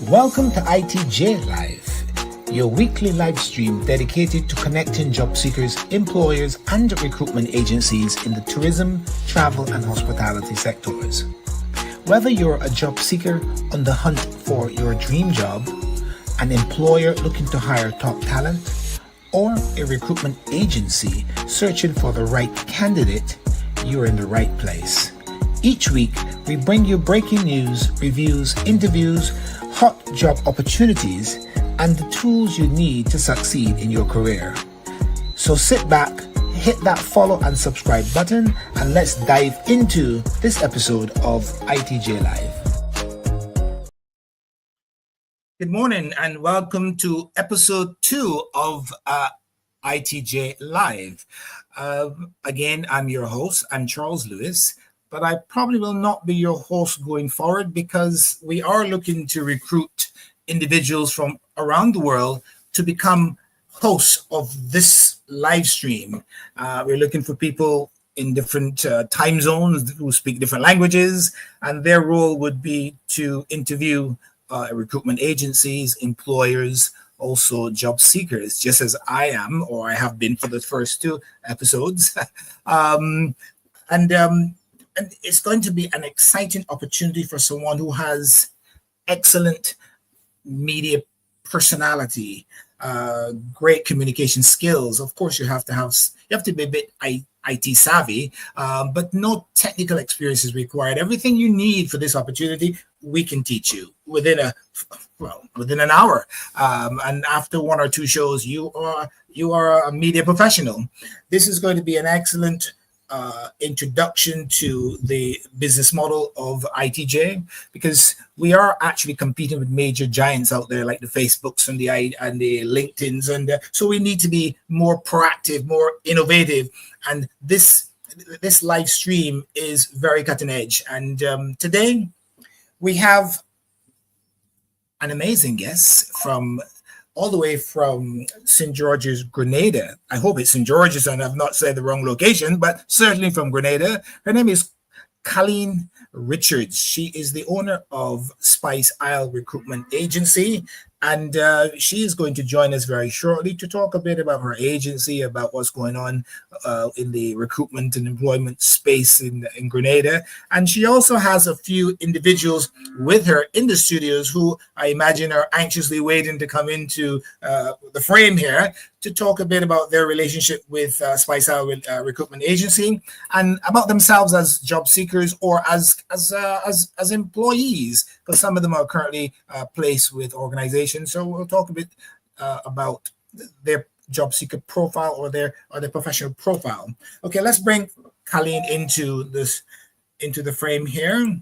Welcome to ITJ Live, your weekly live stream dedicated to connecting job seekers, employers, and recruitment agencies in the tourism, travel, and hospitality sectors. Whether you're a job seeker on the hunt for your dream job, an employer looking to hire top talent, or a recruitment agency searching for the right candidate, you're in the right place. Each week, we bring you breaking news, reviews, interviews, hot job opportunities, and the tools you need to succeed in your career. So sit back, hit that follow and subscribe button, and let's dive into this episode of ITJ Live. Good morning and welcome to episode 2 of ITJ Live. Again, I'm your host. I'm Charles Lewis. But I probably will not be your host going forward because we are looking to recruit individuals from around the world to become hosts of this live stream. We're looking for people in different time zones who speak different languages, and their role would be to interview recruitment agencies, employers, also job seekers, just as I am, or I have been for the first 2 episodes. And it's going to be an exciting opportunity for someone who has excellent media personality, great communication skills. Of course, you have to be a bit IT savvy, but no technical experience is required. Everything you need for this opportunity, we can teach you within an hour. And after 1 or 2 shows, you are a media professional. This is going to be an excellent introduction to the business model of ITJ, because we are actually competing with major giants out there like the Facebooks and the LinkedIns, and so we need to be more proactive, more innovative, and this live stream is very cutting edge. And today we have an amazing guest from all the way from St. George's, Grenada. I hope it's St. George's and I've not said the wrong location, but certainly from Grenada. Her name is Colleen Richards. She is the owner of Spice Isle Recruitment Agency, and she is going to join us very shortly to talk a bit about her agency, about what's going on in the recruitment and employment space in Grenada. And she also has a few individuals with her in the studios who I imagine are anxiously waiting to come into the frame here to talk a bit about their relationship with Spice Isle Recruitment Agency and about themselves as job seekers or as employees, because some of them are currently placed with organizations. So we'll talk a bit about their job seeker profile or their professional profile. Okay, let's bring Colleen into the frame here.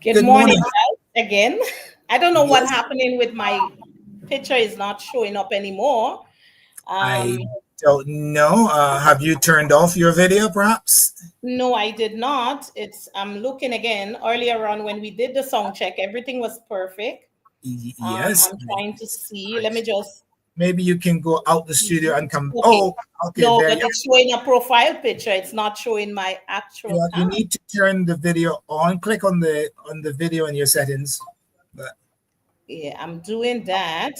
Good morning guys, again. I don't know what's happening with my picture is not showing up anymore. I don't know. Have you turned off your video perhaps? No, I did not. I'm looking again. Earlier on when we did the sound check, everything was perfect. Yes. I'm trying to see. Let me just. Maybe you can go out the studio and come. Okay. Oh, okay. No, but it's showing a profile picture. It's not showing my actual. Yeah, you need to turn the video on. Click on the video in your settings. Yeah, I'm doing that.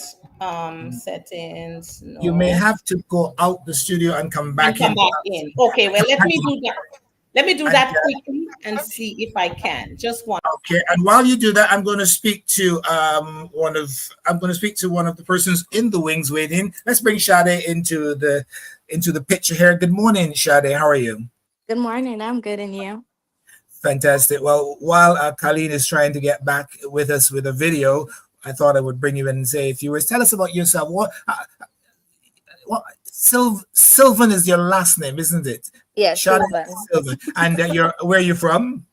Settings. No. You may have to go out the studio and come back in. Okay, well, let me do that. Let me do that quickly and see if I can. Just one. Okay, and while you do that, I'm going to speak to one of the persons in the wings waiting. Let's bring Sade into the picture here. Good morning, Sade. How are you? Good morning. I'm good, and you? Fantastic. Well, while Colleen is trying to get back with us with a video, I thought I would bring you in and say a few words. Tell us about yourself. Sylvan is your last name, isn't it? Yes, Sylvan. And where are you from?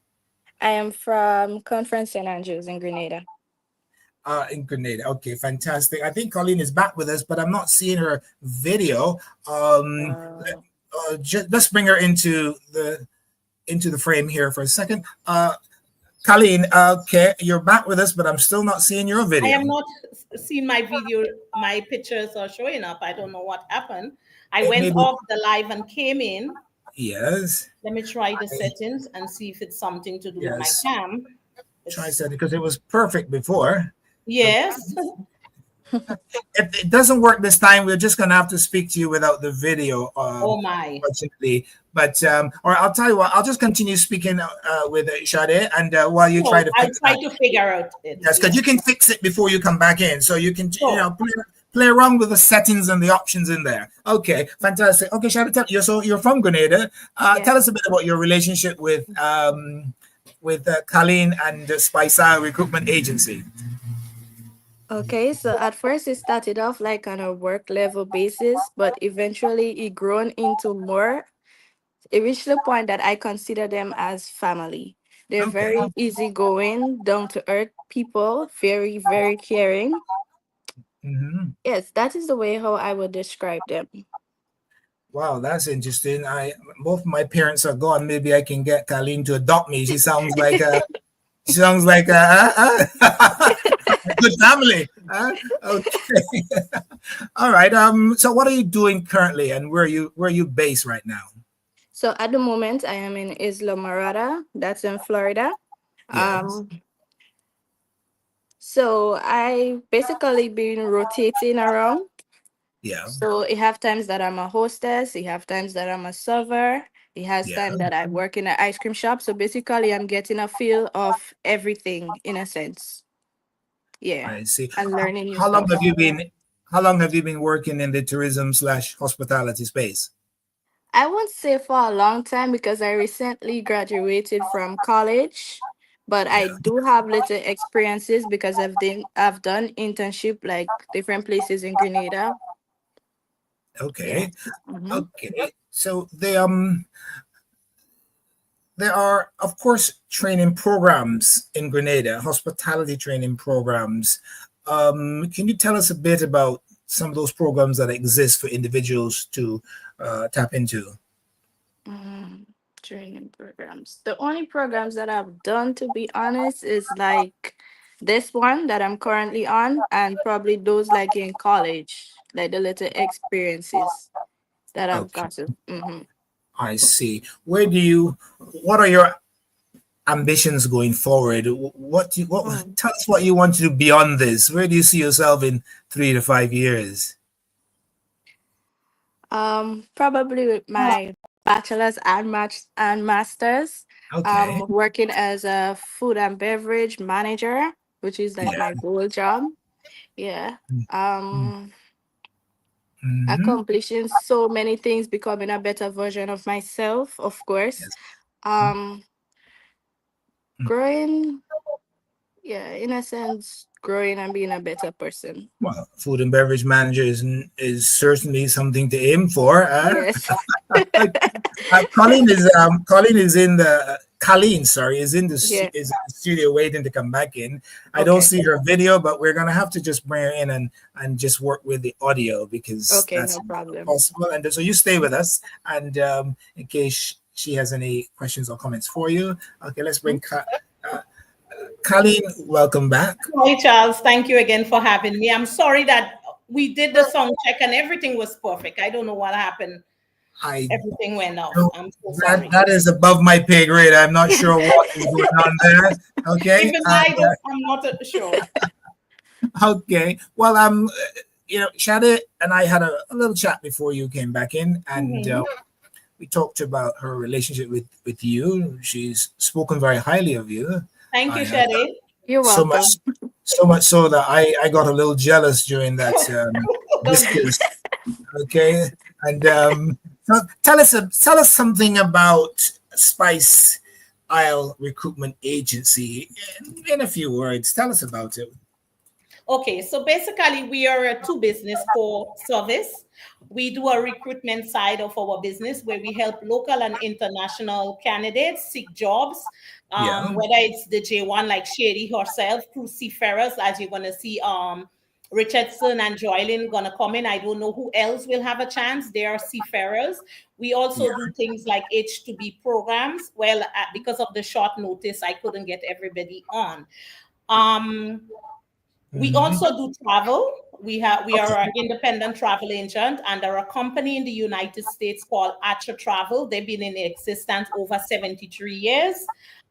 I am from Conference St. Andrews in Grenada. In Grenada. Okay, fantastic. I think Colleen is back with us, but I'm not seeing her video. Let's bring her into the frame here for a second. Colleen, okay, you're back with us, but I'm still not seeing your video. I am not seeing my video. My pictures are showing up. I don't know what happened. I went off the live and came in. Yes. Let me try the settings and see if it's something to do with my cam. Try something because it was perfect before. Yes. If it doesn't work this time, we're just gonna have to speak to you without the video. Oh my. Unfortunately, but or I'll tell you what, I'll just continue speaking with Sade, and while you try to I'll fix try that. to figure out it. Yes, because you can fix it before you come back in, so you can Sure. play around with the settings and the options in there. Okay, fantastic. Okay, Sade, you're from Grenada. Yes. Tell us a bit about your relationship with Colleen and the Spice Isle Recruitment Agency. Okay, so at first it started off like on a work level basis, but eventually it grown into more. It reached the point that I consider them as family. They're Okay. very easygoing, down to earth people, very, very caring. Mm-hmm. Yes, that is the way how I would describe them. Wow, that's interesting. Both my parents are gone. Maybe I can get Colleen to adopt me. She sounds like a a good family. Okay. All right. So what are you doing currently, and where are you based right now? So at the moment, I am in Isla Morada, that's in Florida. Yes. So I basically been rotating around. Yeah. So it have times that I'm a hostess, it have times that I'm a server, it has Yeah. time that I work in an ice cream shop. So basically I'm getting a feel of everything in a sense. Yeah. I see. And learning new How long stuff. have you been? How long have you been working in the tourism/hospitality space? I won't say for a long time because I recently graduated from college, but I Yeah. do have little experiences because I've done internship like different places in Grenada. Yeah. Okay. Mhm. Okay. So there are, of course, training programs in Grenada, hospitality training programs. Can you tell us a bit about some of those programs that exist for individuals to tap into? Mm, training programs. The only programs that I've done, to be honest, is like this one that I'm currently on, and probably those like in college, like the little experiences that I've Okay, gotten. I see. What are your ambitions going forward? Mm. Tell us what you want to do beyond this. Where do you see yourself in 3 to 5 years? Probably with my bachelor's and masters. Okay. Working as a food and beverage manager, which is like Yeah. my goal job. Yeah. Um, Mm-hmm. accomplishing so many things, becoming a better version of myself, of course. Yes. Um, growing, yeah, in a sense, growing and being a better person. Well, food and beverage manager is certainly something to aim for. Yes. Colleen is in the Colleen, sorry, Yeah. is in the studio waiting to come back in. I don't Okay. see her video, but we're gonna have to just bring her in and just work with the audio because Okay, that's no problem. possible. And so you stay with us, and in case she has any questions or comments for you. Okay, let's bring Colleen. Welcome back. Hi, Charles. Thank you again for having me. I'm sorry that we did the sound check and everything was perfect. I don't know what happened. I Everything went off. No, I'm so sorry. that is above my pay grade. I'm not sure what is going on there. Okay. Even I'm not sure. Okay. Well, Shade and I had a little chat before you came back in, and we talked about her relationship with you. She's spoken very highly of you. Thank you, I, Shade. You're so welcome. much so that I got a little jealous during that discourse. Okay, and so tell us something about Spice Isle Recruitment Agency in a few words. Tell us about it. Okay, so basically we are a two business for service. We do a recruitment side of our business where we help local and international candidates seek jobs, Yeah. whether it's the J1 like Shady herself, through seafarers, as you're gonna see Richardson and Joylin gonna come in. I don't know who else will have a chance. They are seafarers. We also do things like H2B programs. Well, because of the short notice, I couldn't get everybody on. We also do travel. We are an independent travel agent under a company in the United States called Archer Travel. They've been in existence over 73 years.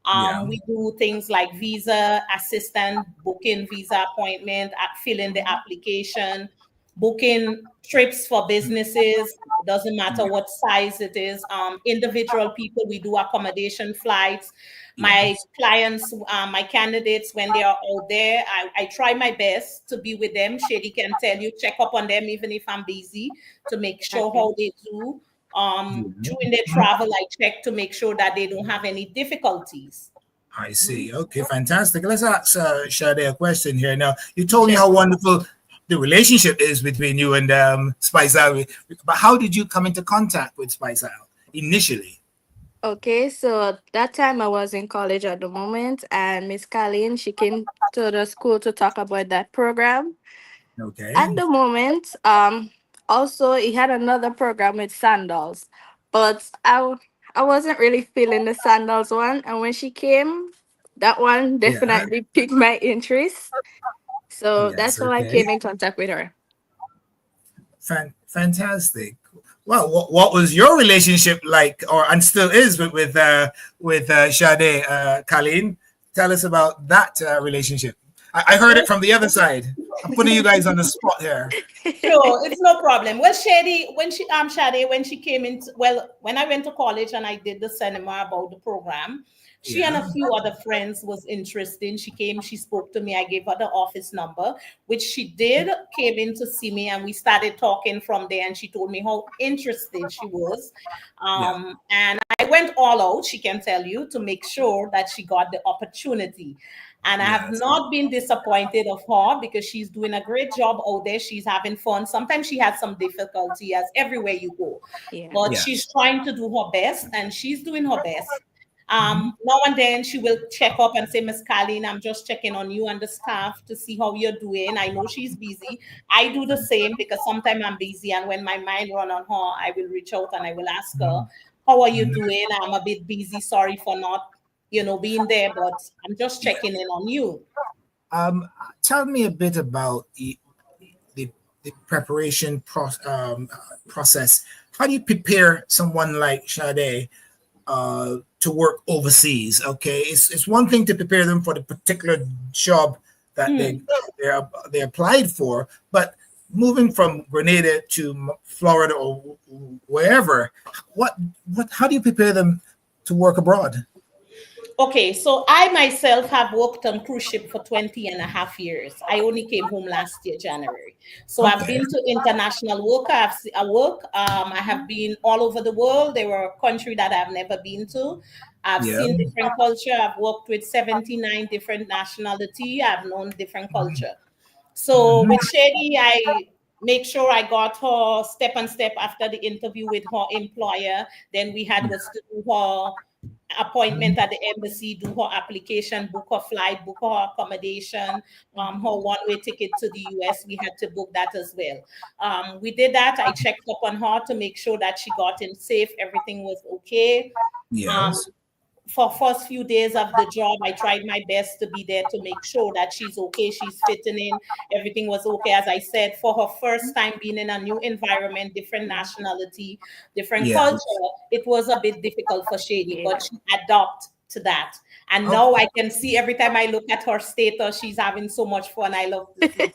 Yeah. We do things like visa assistant, booking visa appointment, filling the application, booking trips for businesses. It doesn't matter what size it is. Individual people, we do accommodation flights. My Yes. clients, my candidates, when they are out there, I try my best to be with them. Shady can tell you, check up on them even if I'm busy to make sure Okay. how they do. Yeah. During their travel, I check to make sure that they don't have any difficulties. I see. Okay, fantastic. Let's ask Sade a question here. Now, you told me Sure. how wonderful the relationship is between you and Spice Isle, but how did you come into contact with Spice Isle initially? Okay, so that time I was in college at the moment, and Miss Colleen, she came to the school to talk about that program. At Okay. the moment, also he had another program with sandals, but I wasn't really feeling the sandals one, and when she came, that one Yeah. definitely piqued my interest. So that's Yes. how I Okay. came in contact with her. Fantastic. Well, what was your relationship like, or and still is with Sade, Colleen? Tell us about that relationship. I heard it from the other side. I'm putting you guys on the spot here. Sure, it's no problem. Well, Shadi, when she came in, well, when I went to college and I did the seminar about the program, she and Yeah. a few other friends was interested. She came, she spoke to me. I gave her the office number, which she did, came in to see me, and we started talking from there. And she told me how interested she was. Yeah. And I went all out, she can tell you, to make sure that she got the opportunity. And I have Yes. not been disappointed of her because she's doing a great job out there. She's having fun. Sometimes she has some difficulty, as everywhere you go, Yeah. but she's Yes. trying to do her best, and she's doing her best. Mhm. Now and then she will check up and say, Miss Colleen, I'm just checking on you and the staff to see how you're doing. I know she's busy. I do the same because sometimes I'm busy, and when my mind run on her, I will reach out and I will ask her, how are you doing? I'm a bit busy. Sorry for not, being there, but I'm just Yeah. checking in on you. Um, Tell me a bit about the, the preparation process. How do you prepare someone like Sade to work overseas? Okay, it's one thing to prepare them for the particular job that Hmm. they applied for, but moving from Grenada to Florida or wherever, what how do you prepare them to work abroad? Okay, so I myself have worked on cruise ship for 20 and a half years. I only came home last year, January. So I've Okay. been to international work. I work. I have been all over the world. There were a country that I've never been to. I've Yeah. seen different culture. I've worked with 79 different nationality. I've known different culture. So Mhm. with Shady, I make sure I got her step on step after the interview with her employer. Then we had was to do her appointment at the embassy, do her application, book her flight, book her accommodation, her one-way ticket to the US. We had to book that as well. We did that. I checked up on her to make sure that she got in safe, everything was okay. Um, Yes. for first few days of the job, I tried my best to be there to make sure that she's okay, she's fitting in, everything was okay. As I said, for her first time being in a new environment, different nationality, different Yeah. culture, it was a bit difficult for Shady, but Yeah. she adapted to that. And now I can see every time I look at her status, she's having so much fun. I love to see that.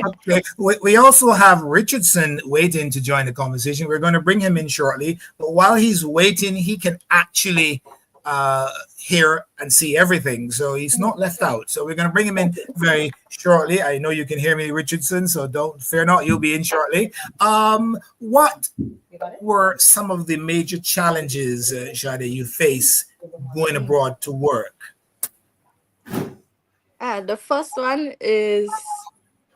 Okay. We also have Richardson waiting to join the conversation. We're going to bring him in shortly. But while he's waiting, he can actually hear and see everything. So he's not left out. So we're going to bring him in very shortly. I know you can hear me, Richardson. So don't fear not. You'll be in shortly. What You got it? were some of the major challenges, Shade, you face going Mm. abroad to work? The first one is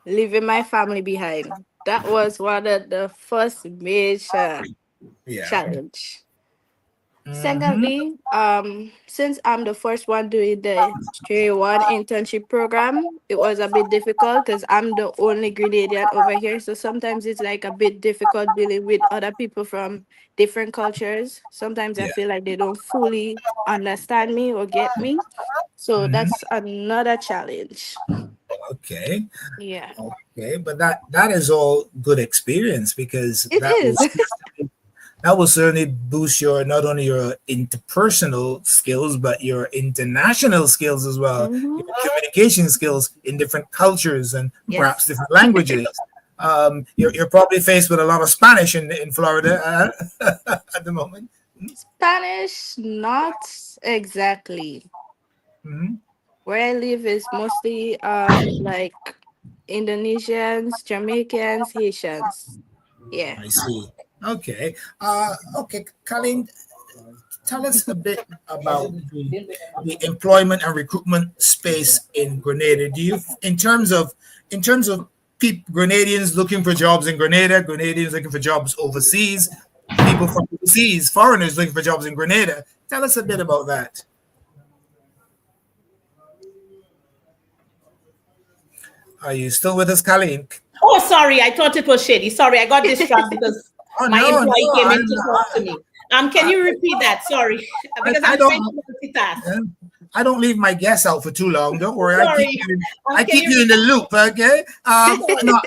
leaving my family behind. That was one of the first major Yeah. challenge. Mm-hmm. Secondly, since I'm the first one doing the J one internship program, it was a bit difficult because I'm the only Grenadian over here. So sometimes it's like a bit difficult dealing with other people from different cultures. Sometimes I Yeah. feel like they don't fully understand me or get me. So Mm-hmm. that's another challenge. Okay. Yeah, Okay, but that is all good experience because it is. that will certainly boost your not only your interpersonal skills but your international skills as well, your communication skills in different cultures and perhaps different languages. You're probably faced with a lot of Spanish in Florida at the moment. Spanish, not exactly. Mm-hmm. Where I live is mostly like Indonesians, Jamaicans, Haitians. Yeah. I see. Okay. Okay, Colleen, tell us a bit about the employment and recruitment space in Grenada. Do you, in terms of Grenadians looking for jobs in Grenada, Grenadians looking for jobs overseas, people from overseas, foreigners looking for jobs in Grenada? Tell us a bit about that. Are you still with us, Colleen? Oh, sorry. I thought it was Shady. Sorry, I got distracted because my employee came in to talk to me. Can you repeat that? Sorry, because I'm trying to multitask. I don't leave my guests out for too long. Don't worry. I keep you in the loop. Okay. No,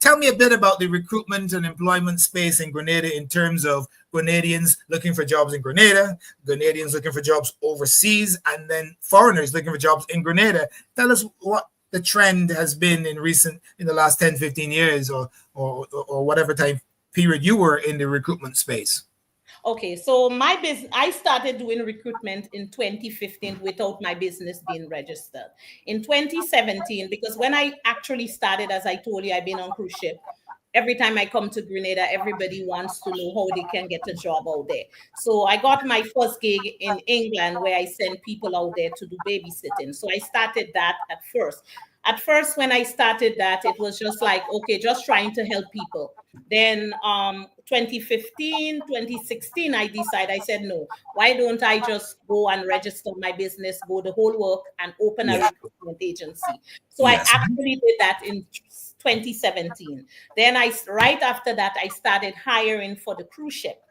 tell me a bit about the recruitment and employment space in Grenada in terms of Grenadians looking for jobs in Grenada, Grenadians looking for jobs overseas, and then foreigners looking for jobs in Grenada. Tell us what the trend has been in the last 10, 15 years or whatever time period you were in the recruitment space. Okay, so my business, I started doing recruitment in 2015 without my business being registered. In 2017, because when I actually started, as I told you, I've been on cruise ship. Every time I come to Grenada, everybody wants to know how they can get a job out there. So I got my first gig in England where I sent people out there to do babysitting. So I started that at first. At first, when I started that, it was just like, okay, just trying to help people. Then 2015, 2016, I said, no, why don't I just go and register my business, go the whole work and open a recruitment agency. So I actually did that in 2017. Then right after that, I started hiring for the cruise ship.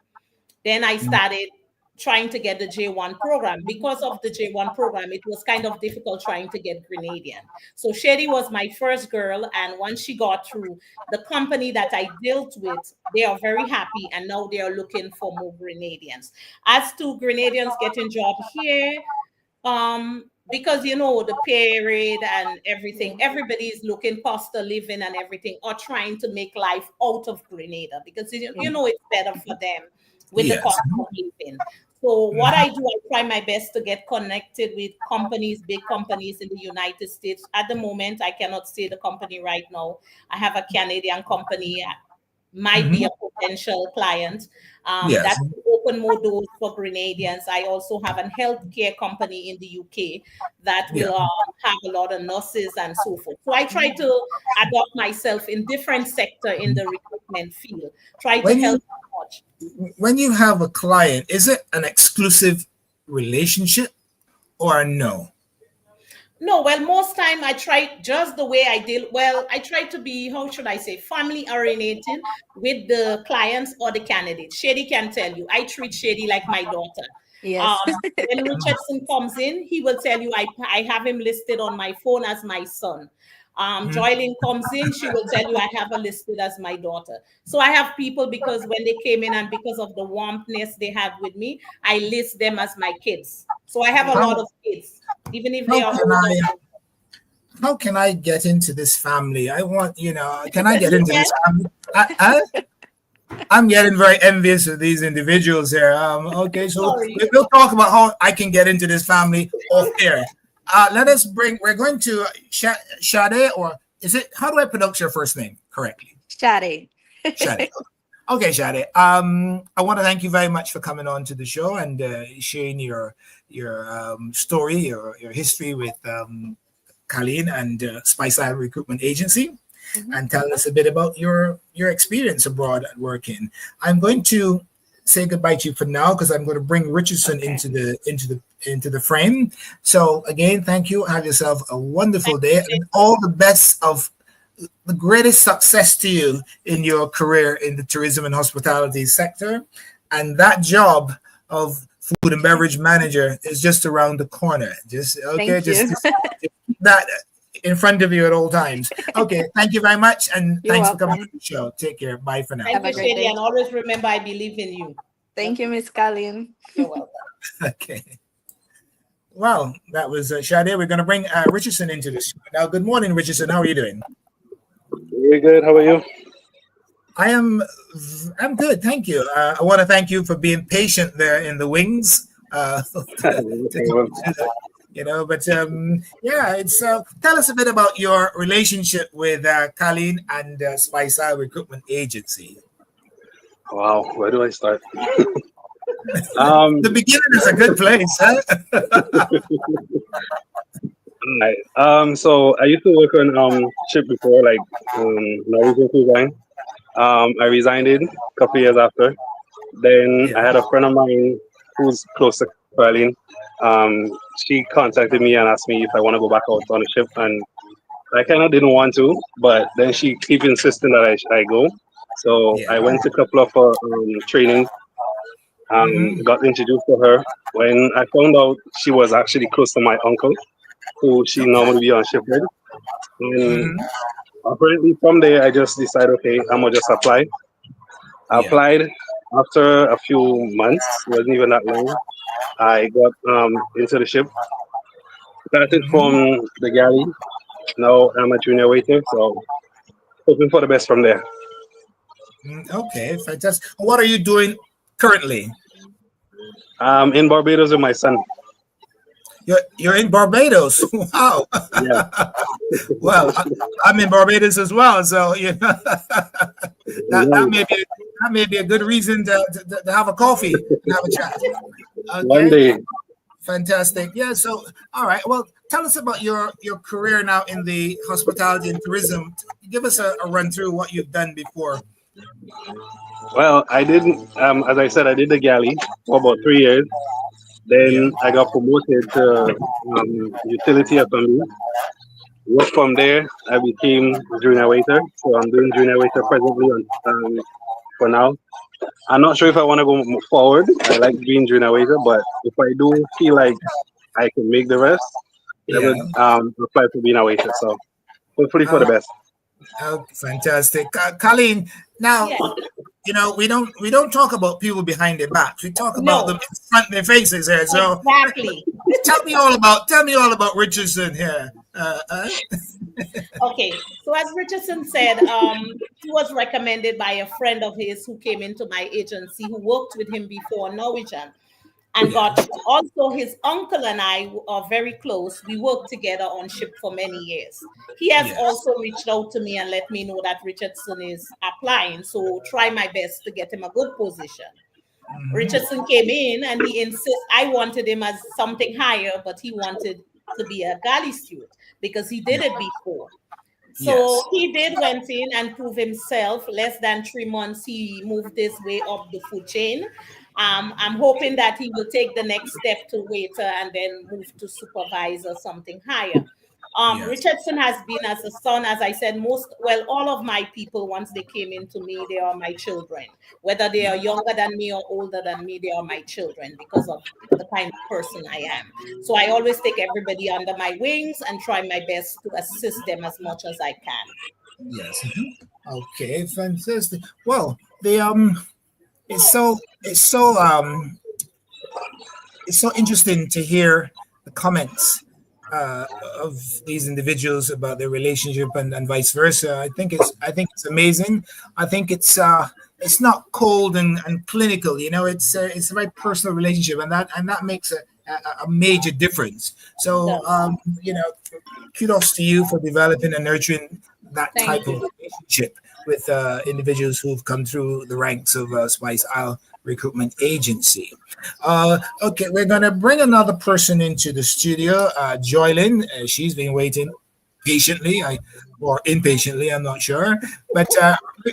Then I started trying to get the J1 program. Because of the J1 program, it was kind of difficult trying to get Grenadian. So Shady was my first girl. And once she got through, the company that I dealt with, they are very happy. And now they are looking for more Grenadians. As to Grenadians getting job here, because the pay rate and everything, everybody is looking cost of living and everything, or trying to make life out of Grenada because it's better for them with the cost of living. So what I do, I try my best to get connected with companies, big companies in the United States. At the moment, I cannot say the company right now. I have a Canadian company, might be a potential client. That will open more doors for Grenadians. I also have a healthcare company in the UK that will have a lot of nurses and so forth. So I try to adopt myself in different sector in the recruitment field. Try to help much. When you have a client, is it an exclusive relationship or no? No, well, most time I try just the way I deal. Well, I try to be, how should I say, family oriented with the clients or the candidates. Shady can tell you, I treat Shady like my daughter. Yes. When Richardson comes in, he will tell you, I have him listed on my phone as my son. Joylyn comes in, she will tell you I have her listed as my daughter. So I have people because when they came in and because of the warmthness they had with me, I list them as my kids. So I have a lot of kids, even if they are older. How can I get into this family? I want, can I get into this family? I'm getting very envious of these individuals here. Okay, so we'll talk about how I can get into this family off air. We're going to Shade, or is it, how do I pronounce your first name correctly? Shade. Shade. Okay, Shade. I want to thank you very much for coming on to the show and sharing your story, your history with Colleen and Spice Isle Recruitment Agency, and tell us a bit about your experience abroad at working. I'm going to say goodbye to you for now because I'm going to bring Richardson into the frame. So again, thank you. Have yourself a wonderful day and all the best of the greatest success to you in your career in the tourism and hospitality sector. And that job of food and beverage manager is just around the corner. Just keep that in front of you at all times. Okay, thank you very much, and You're thanks welcome. for coming on the show. Take care. Bye for now. Thank Have a you, great Shady, day. and always remember I believe in you. Thank you, Miss Colleen. You're welcome. Okay. Well, that was Sade. We're going to bring Richardson into this now. Good morning, Richardson. How are you doing? Very good. How are you? I'm good, thank you. I want to thank you for being patient there in the wings. You know, but yeah, it's tell us a bit about your relationship with Colleen and Spice Isle Recruitment Agency. Wow, where do I start? The beginning is a good place, huh? Right. So I used to work on ship before, like Norwegian Cruise Line. I resigned it a couple years after. Then I had a friend of mine who's close to Berlin. She contacted me and asked me if I want to go back out on the ship, and I kind of didn't want to, but then she keep insisting that I go. So I went to a couple of training. Got introduced to her. When I found out she was actually close to my uncle, who she normally be on ship with. And apparently from there, I just decided, okay, I'm gonna just apply. I applied. After a few months, it wasn't even that long, I got into the ship. Started from the galley. Now I'm a junior waiter, so hoping for the best from there. Okay, fantastic. What are you doing currently? In Barbados with my son. You're in Barbados. Wow. Yeah. Well, I'm in Barbados as well, so you know that may be a good reason to have a coffee and have a chat. Okay. One day. Fantastic. Yeah. So, all right. Well, tell us about your career now in the hospitality and tourism. Give us a run through what you've done before. Well, I didn't. As I said, I did the galley for about 3 years. Then I got promoted to utility F&B. Worked from there. I became junior waiter. So I'm doing junior waiter presently for now. I'm not sure if I want to go forward. I like being junior waiter, but if I do feel like I can make the rest, I would apply for being a waiter. So hopefully for the best. Oh, fantastic, Colleen. Now, you know we don't talk about people behind their backs. We talk about them in front of their faces here. So exactly. tell me all about Richardson here. Okay, so as Richardson said, he was recommended by a friend of his who came into my agency, who worked with him before Norwegian, and got also his uncle and I are very close. We worked together on ship for many years. He has also reached out to me and let me know that Richardson is applying, so try my best to get him a good position. Richardson came in and he insists I wanted him as something higher, but he wanted to be a galley steward because he did it before. So he went in and proved himself. Less than 3 months, he moved his way up the food chain. I'm hoping that he will take the next step to waiter and then move to supervisor, something higher. Richardson has been as a son, as I said, all of my people, once they came into me, they are my children. Whether they are younger than me or older than me, they are my children because of the kind of person I am. So I always take everybody under my wings and try my best to assist them as much as I can. Yes. Okay, fantastic. Well, it's so interesting to hear the comments of these individuals about their relationship and vice versa. I think it's amazing. I think it's not cold and clinical. You know, it's a very personal relationship, and that makes a major difference. So you know, kudos to you for developing and nurturing that type of relationship with individuals who've come through the ranks of Spice Isle Recruitment Agency. Okay, we're going to bring another person into the studio, Joylyn. She's been waiting patiently, or impatiently, I'm not sure. But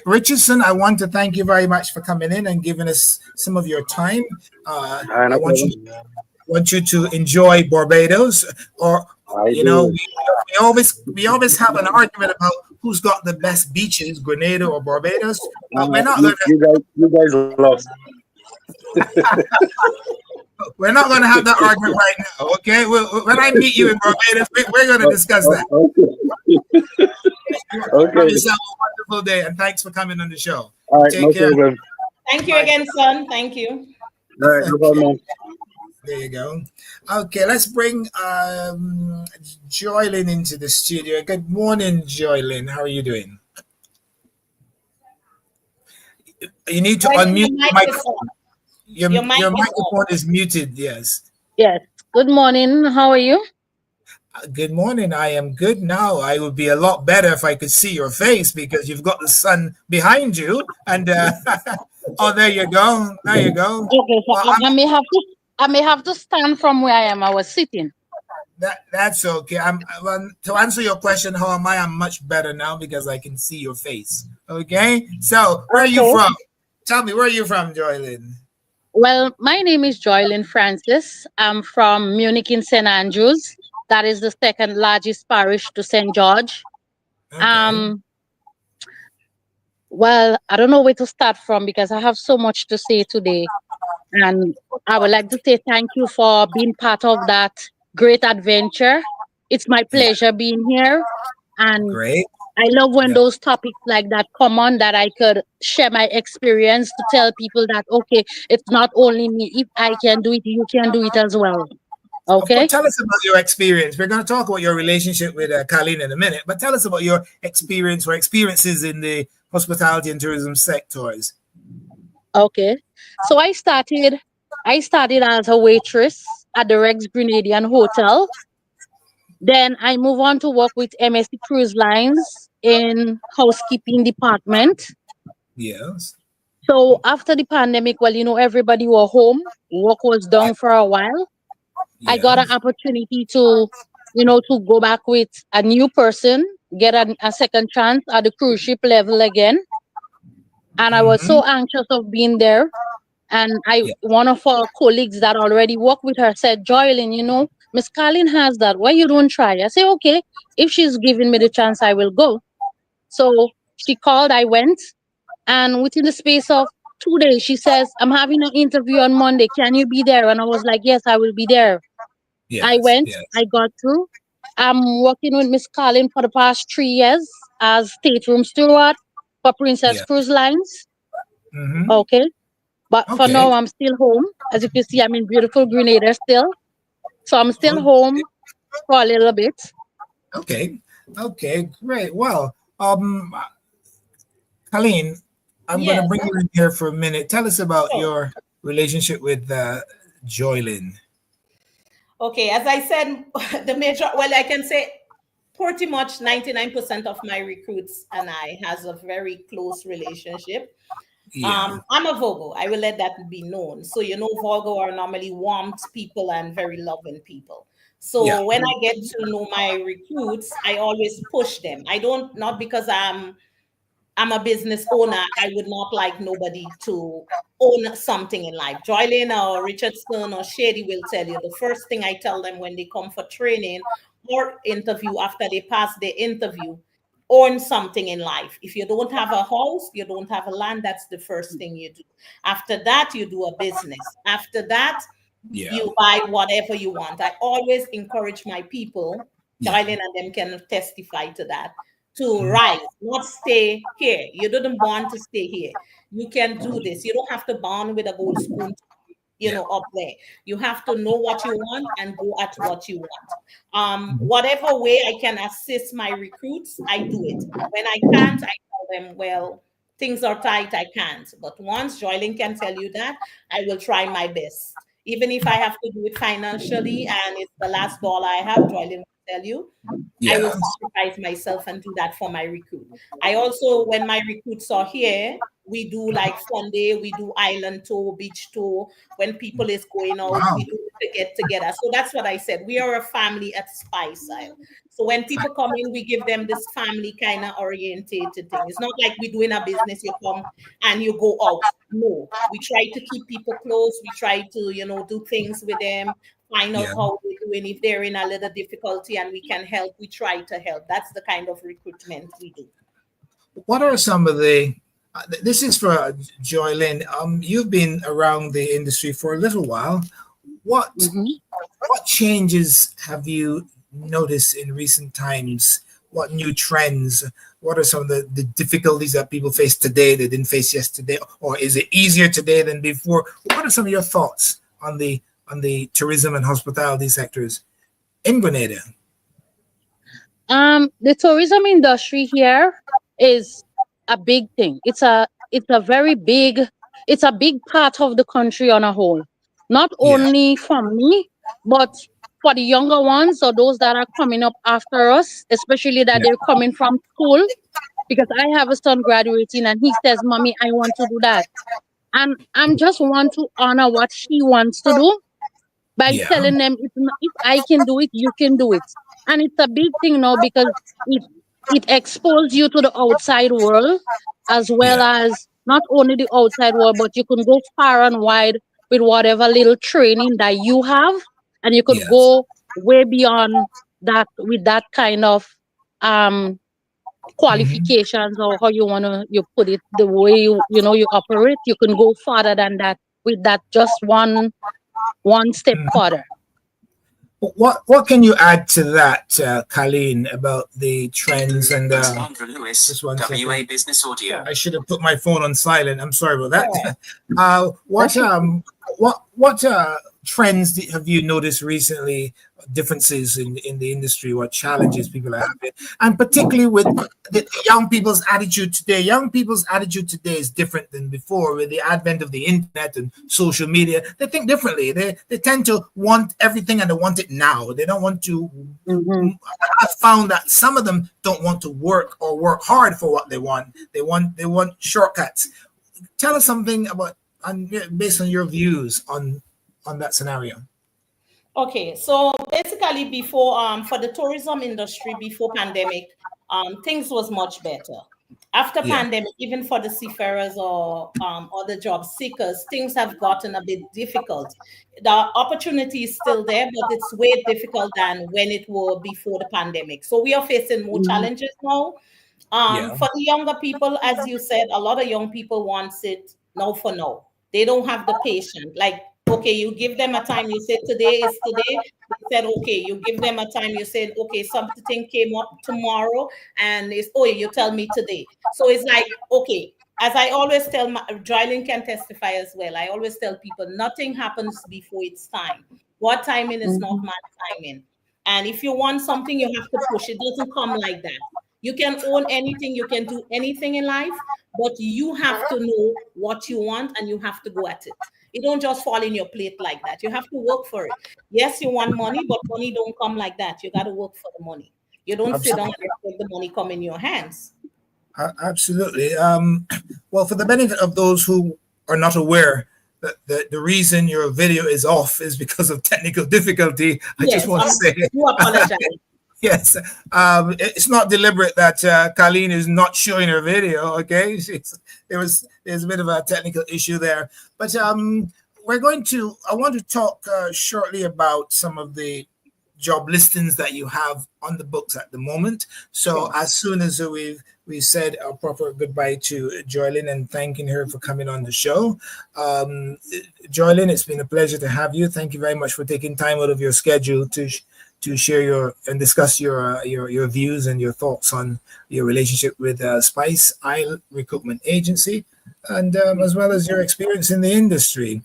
Richardson, I want to thank you very much for coming in and giving us some of your time. I want you to enjoy Barbados, or you know, we always have an argument about who's got the best beaches, Grenada or Barbados. But we're not going to. You guys lost. We're not going to have that argument right now, okay? When I meet you in Barbados, we're going to discuss that. Okay. Have yourself a wonderful day, and thanks for coming on the show. All right, Take no care. problem. Thank you again, son. Thank you. All right, no problem. There you go. Okay, let's bring Joylyn into the studio. Good morning, Joylyn. How are you doing? You need to unmute your microphone. Your microphone is muted, yes. Yes. Good morning. How are you? Good morning. I am good now. I would be a lot better if I could see your face because you've got the sun behind you. And oh, there you go. There you go. Okay, so I may have to stand from where I was sitting. That's okay. To answer your question, how am I? I'm much better now because I can see your face. Okay. So where are you from? Tell me, where are you from, Joylyn? Well, my name is Joylyn Francis. I'm from Munich in St. Andrews. That is the second largest parish to St. George. Okay. Well, I don't know where to start from because I have so much to say today. And I would like to say thank you for being part of that great adventure. It's my pleasure being here. And Great. I love when those topics like that come on, that I could share my experience to tell people that, okay, it's not only me. If I can do it, you can do it as well. Okay. Tell us about your experience. We're going to talk about your relationship with Colleen in a minute, but tell us about your experience or experiences in the hospitality and tourism sectors. Okay. So I started as a waitress at the Rex Grenadian Hotel. Then I moved on to work with MSC Cruise Lines in housekeeping department. Yes. So after the pandemic, well, everybody were home. Work was down for a while. Yes. I got an opportunity to go back with a new person, get a second chance at the cruise ship level again. And I was so anxious of being there. And one of our colleagues that already worked with her said, Joylyn, Miss Colleen has that. Why you don't try? I say, okay, if she's giving me the chance, I will go. So she called, I went. And within the space of 2 days, she says, I'm having an interview on Monday. Can you be there? And I was like, yes, I will be there. Yes, I went, I got through. I'm working with Miss Colleen for the past 3 years as stateroom steward for Princess Cruise Lines. Okay. But for now, I'm still home. As you can see, I'm in beautiful Grenada still. So I'm still home for a little bit. Okay, great. Well, Colleen, I'm going to bring you in here for a minute. Tell us about your relationship with Joylyn. Okay, as I said, I can say pretty much 99% of my recruits and I has a very close relationship. Yeah. I'm a Virgo. I will let that be known. So, Virgo are normally warm people and very loving people. So when I get to know my recruits, I always push them. I don't, not because I'm a business owner, I would not like nobody to own something in life. Joylyn or Richardson or Shady will tell you the first thing I tell them when they come for training or interview after they pass their interview, own something in life. If you don't have a house, you don't have a land, that's the first thing you do. After that, you do a business. After that, you buy whatever you want. I always encourage my people, Joylyn and them can testify to that, to rise, not stay here. You didn't born to stay here. You can do this. You don't have to born with a gold spoon, up there. You have to know what you want and go at what you want. Whatever way I can assist my recruits, I do it. When I can't, I tell them, well, things are tight, I can't. But once Joylyn can tell you that, I will try my best. Even if I have to do it financially and it's the last dollar I have, Joylyn will tell you, I will sacrifice myself and do that for my recruit. I also, when my recruits are here, we do like Sunday, we do island tour, beach tour. When people is going out, we do to get together. So that's what I said. We are a family at Spice Isle. So when people come in, we give them this family kind of orientated thing. It's not like we're doing a business, you come and you go out. No, we try to keep people close. We try to, do things with them, find out how they're doing. If they're in a little difficulty and we can help, we try to help. That's the kind of recruitment we do. What are some of the, this is for Joylyn, you've been around the industry for a little while. What Mhm. what changes have you noticed in recent times? What new trends? What are some of the difficulties that people face today they didn't face yesterday? Or is it easier today than before? What are some of your thoughts on the tourism and hospitality sectors in Grenada? The tourism industry here is a big thing. It's a very big, it's a big part of the country on a whole. Not Yeah, only for me, but for the younger ones or those that are coming up after us, especially that yeah, they're coming from school. Because I have a son graduating and he says, "Mommy, I want to do that." And I'm just want to honor what he wants to do by yeah, telling them if I can do it, you can do it. And it's a big thing now because it it exposes you to the outside world as well yeah, as not only the outside world, but you can go far and wide with whatever little training that you have, and you could yes. go way beyond that with that kind of um Hmm. qualifications or how you wanna you put it, the way you operate, you can go farther than that with that just one step further. What can you add to that, Colleen, about the trends and Alexandra Lewis, just one WA second. Business Audio. I should have put my phone on silent. I'm sorry about that. That's okay. What trends have you noticed recently? Differences in the industry? What challenges people are having, and particularly with the young people's attitude today? Young people's attitude today is different than before. With the advent of the internet and social media, they think differently. They tend to want everything and they want it now. They don't want to. Hmm. I found that some of them don't want to work or work hard for what they want. They want shortcuts. Tell us something about based on your views on that scenario. Okay, so basically before for the tourism industry before pandemic, things was much better. After Yeah, pandemic, even for the seafarers or the job seekers, things have gotten a bit difficult. The opportunity is still there, but it's way difficult than when it were before the pandemic. So we are facing more Hmm. challenges now. yeah, For the younger people, as you said, a lot of young people wants it now for now. They don't have the patience. Like, okay, you give them a time, you say today is today. They said, okay, you give them a time, you said, okay, something came up tomorrow, and it's, oh, you tell me today. So it's like, okay, as I always tell my Drylin can testify as well. I always tell people nothing happens before it's time. What timing is not Hmm. my timing. And if you want something, you have to push. It doesn't come like that. You can own anything, you can do anything in life, but you have to know what you want and you have to go at it. It don't just fall in your plate like that. You have to work for it. Yes, you want money, but money don't come like that. You got to work for the money. You don't sit down absolutely. and expect the money come in your hands. Absolutely. Well, for the benefit of those who are not aware, that the reason your video is off is because of technical difficulty. I just Yes, want to say, you apologize. yes, it's not deliberate that Colleen is not showing her video. Okay, there's a bit of a technical issue there, but I want to talk shortly about some of the job listings that you have on the books at the moment. So Yes. as soon as we said a proper goodbye to Joylyn and thanking her for coming on the show. Joylyn, it's been a pleasure to have you. Thank you very much for taking time out of your schedule to share your and discuss your views and your thoughts on your relationship with Spice Isle Recruitment Agency, and as well as your experience in the industry.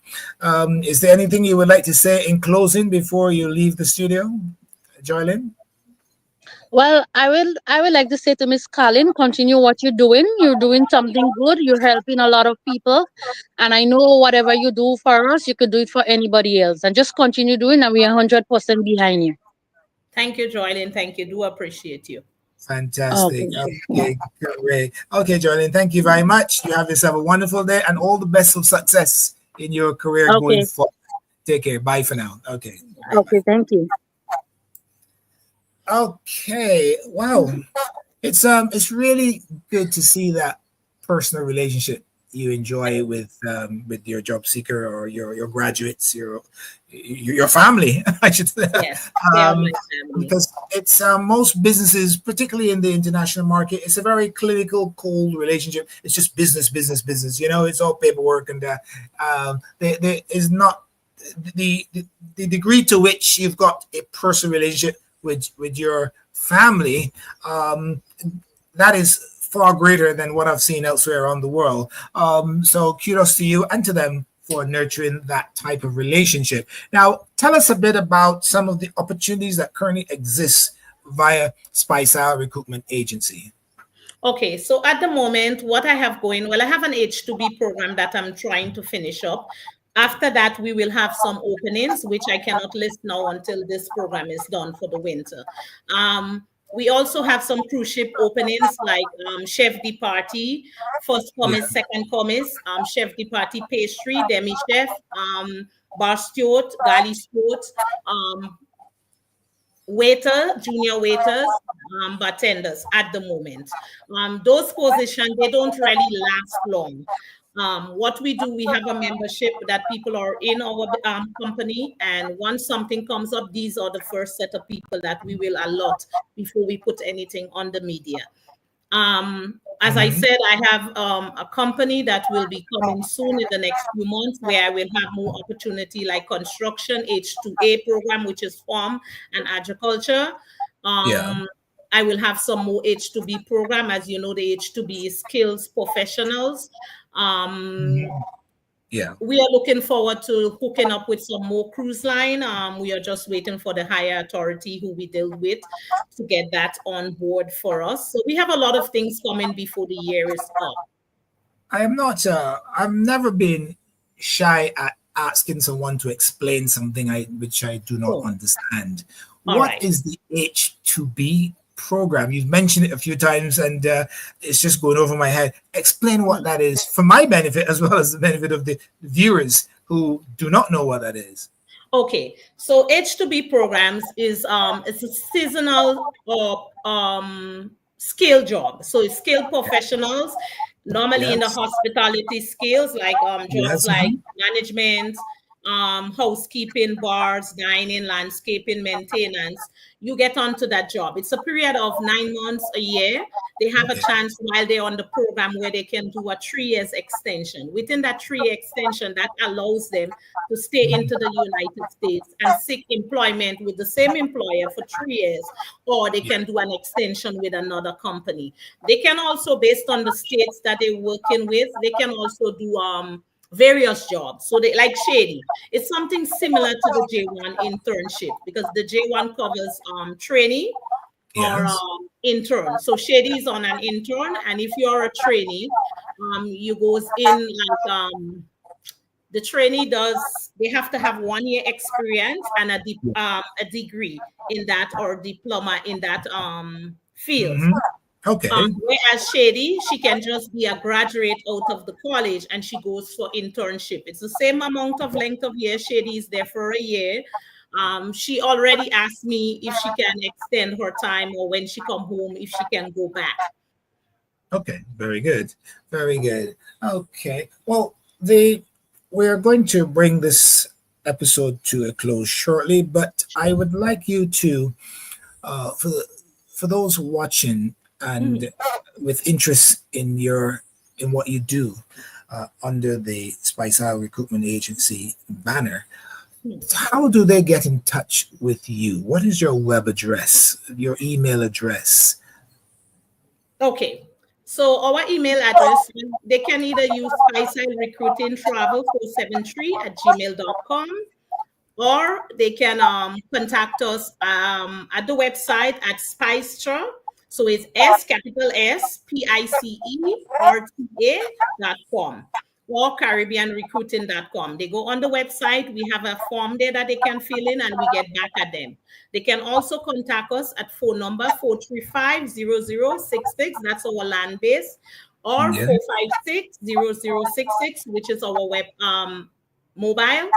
Is there anything you would like to say in closing before you leave the studio, Joylyn? Well, I would like to say to Miss Colin, continue what you're doing. You're doing something good. You're helping a lot of people. And I know whatever you do for us, you could do it for anybody else. And just continue doing, and we are 100% behind you. Thank you, Joylyn. Thank you. Do appreciate you. Fantastic. Okay. Okay, great. Okay, Joylyn, thank you very much. You have yourself a wonderful day and all the best of success in your career going Okay. forward. Take care. Bye for now. Okay. Okay. Thank you. Okay. Wow. It's really good to see that personal relationship you enjoy with your job seeker or your graduates, your family, I should say. Yes, they are my family. Because it's most businesses, particularly in the international market, it's a very clinical, cold relationship. It's just business, business, business. You know, it's all paperwork, and there is not the degree to which you've got a personal relationship with your family, that is far greater than what I've seen elsewhere around the world. So kudos to you and to them for nurturing that type of relationship. Now, tell us a bit about some of the opportunities that currently exist via Spice Isle Recruitment Agency. Okay, so at the moment, what I have going, well, I have an H2B program that I'm trying to finish up. After that, we will have some openings, which I cannot list now until this program is done for the winter. We also have some cruise ship openings like chef de partie, first commis, second commis, chef de partie pastry, demi chef, bar steward, galley steward, waiter, junior waiters, bartenders at the moment. Those positions, they don't really last long. What we do, we have a membership that people are in our company, and once something comes up, these are the first set of people that we will allot before we put anything on the media. As I said, I have a company that will be coming soon in the next few months where I will have more opportunity like construction, H2A program, which is farm and agriculture. I will have some more H2B program. As you know, the H2B is skills professionals. We are looking forward to hooking up with some more cruise line. We are just waiting for the higher authority who we deal with to get that on board for us. So we have a lot of things coming before the year is up. I've never been shy at asking someone to explain something which I do not understand. What is the H2B program? You've mentioned it a few times and it's just going over my head. Explain what that is for my benefit as well as the benefit of the viewers who do not know what that is. Okay, so H2B programs is it's a seasonal skill job. So it's skilled professionals, normally in the hospitality skills like jobs like management, housekeeping, bars, dining, landscaping, maintenance. You get onto that job. It's a period of 9 months, a year. They have a chance while they're on the program where they can do a 3 years extension. Within that 3-year extension, that allows them to stay into the United States and seek employment with the same employer for 3 years, or they can do an extension with another company. They can also, based on the states that they're working with, they can also do various jobs. So they like Shady. It's something similar to the J1 internship because the J1 covers trainee or intern. So Shady is on an intern, and if you're a trainee, you goes in like the trainee does. They have to have 1 year experience and a degree in that or diploma in that field. Okay. Whereas Shady, she can just be a graduate out of the college and she goes for internship. It's the same amount of length of year. Shady is there for a year. She already asked me if she can extend her time or when she come home, if she can go back. Okay, very good. Very good. Okay. Well, we're going to bring this episode to a close shortly, but I would like you to, for those watching, and with interest in what you do under the Spice Isle Recruitment Agency banner, how do they get in touch with you? What is your web address, your email address? Okay, so our email address, they can either use Spice Isle Recruiting Travel 473@gmail.com, or they can contact us at the website at Spice-tra. So it's SPICERTA.com or CaribbeanRecruiting.com. They go on the website. We have a form there that they can fill in and we get back at them. They can also contact us at phone number 435-0066. That's our land base, or 456-0066, which is our web mobile.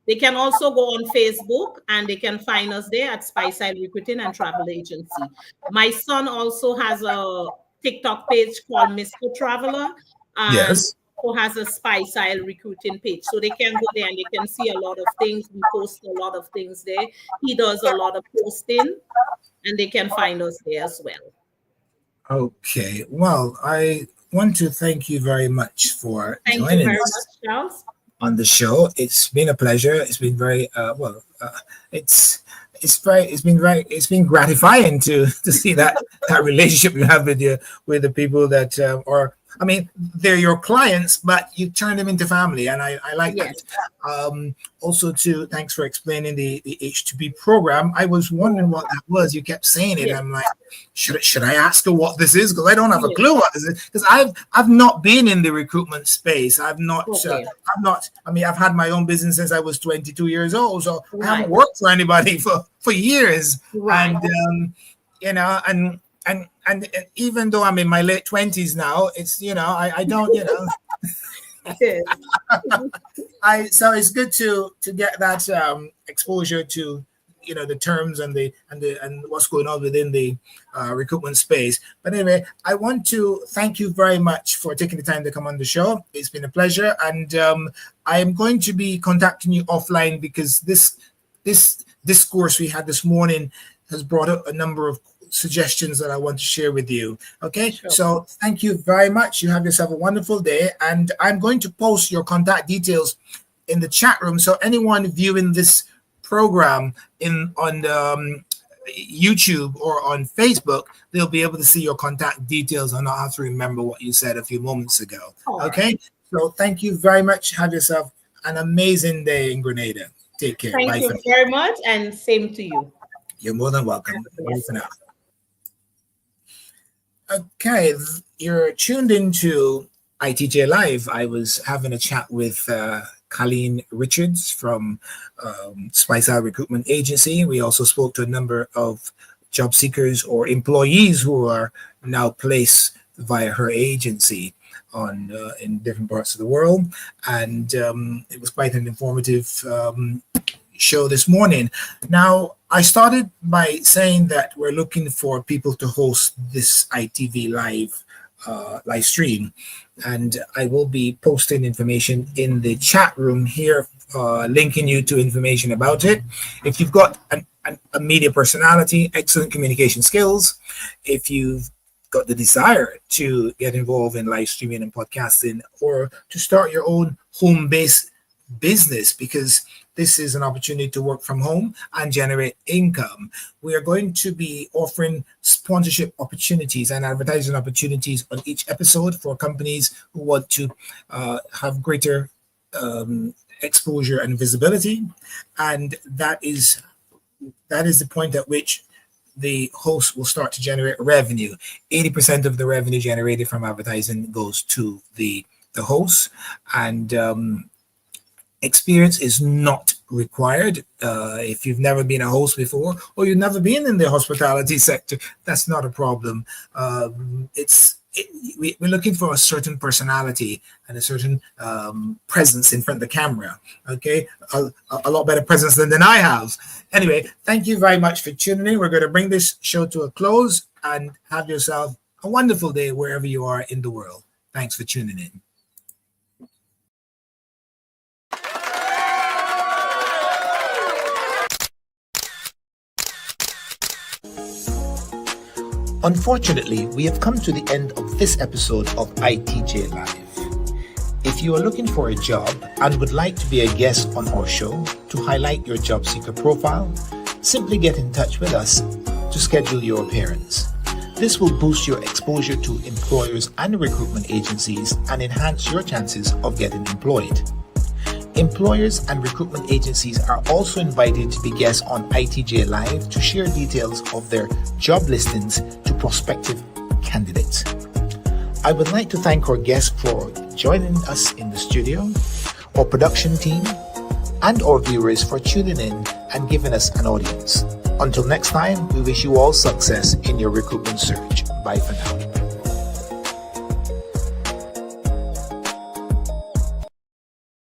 They can also go on Facebook and they can find us there at Spice Isle Recruiting and Travel Agency. My son also has a TikTok page called Mr. Traveler. Who has a Spice Isle Recruiting page. So they can go there and they can see a lot of things. We post a lot of things there. He does a lot of posting and they can find us there as well. Okay. Well, I want to thank you very much for joining us. Thank you very much, Charles. on the show. It's been a pleasure. It's been very it's been gratifying to see that relationship you have with the people that are. I mean, they're your clients, but you turn them into family, and I like that. Also, too, thanks for explaining the H2B program. I was wondering what that was. You kept saying it. I'm like, should I ask her what this is? Because I don't have a clue what this is. Because I've not been in the recruitment space. I've not. I mean, I've had my own business since I was 22 years old, so I haven't worked for anybody for years. Right. And and even though I'm in my late 20s now, it's I don't so it's good to get that exposure to the terms and what's going on within the recruitment space. But anyway, I want to thank you very much for taking the time to come on the show. It's been a pleasure, and I am going to be contacting you offline because this discourse we had this morning has brought up a number of suggestions that I want to share with you. Okay, sure. So thank you very much. You have yourself a wonderful day, and I'm going to post your contact details in the chat room, so anyone viewing this program on YouTube or on Facebook, they'll be able to see your contact details and not have to remember what you said a few moments ago. Okay, so thank you very much. Have yourself an amazing day in Grenada. Take care. Thank you very much, and same to you. You're more than welcome. Bye for now. Okay, you're tuned into ITJ Live. I was having a chat with Colleen Richards from Spice Isle Recruitment Agency. We also spoke to a number of job seekers or employees who are now placed via her agency in different parts of the world. And it was quite an informative show this morning. Now, I started by saying that we're looking for people to host this ITV live stream, and I will be posting information in the chat room here, linking you to information about it. If you've got a media personality, excellent communication skills, if you've got the desire to get involved in live streaming and podcasting, or to start your own home-based business, because this is an opportunity to work from home and generate income. We are going to be offering sponsorship opportunities and advertising opportunities on each episode for companies who want to have greater exposure and visibility. And that is the point at which the host will start to generate revenue. 80% of the revenue generated from advertising goes to the host, and experience is not required. If you've never been a host before, or you've never been in the hospitality sector, that's not a problem. We're looking for a certain personality and a certain presence in front of the camera. Okay, a lot better presence than I have. Anyway, thank you very much for tuning in. We're going to bring this show to a close, and have yourself a wonderful day wherever you are in the world. Thanks for tuning in. Unfortunately, we have come to the end of this episode of ITJ Live. If you are looking for a job and would like to be a guest on our show to highlight your job seeker profile, simply get in touch with us to schedule your appearance. This will boost your exposure to employers and recruitment agencies and enhance your chances of getting employed. Employers and recruitment agencies are also invited to be guests on ITJ Live to share details of their job listings to prospective candidates. I would like to thank our guests for joining us in the studio, our production team, and our viewers for tuning in and giving us an audience. Until next time, we wish you all success in your recruitment search. Bye for now.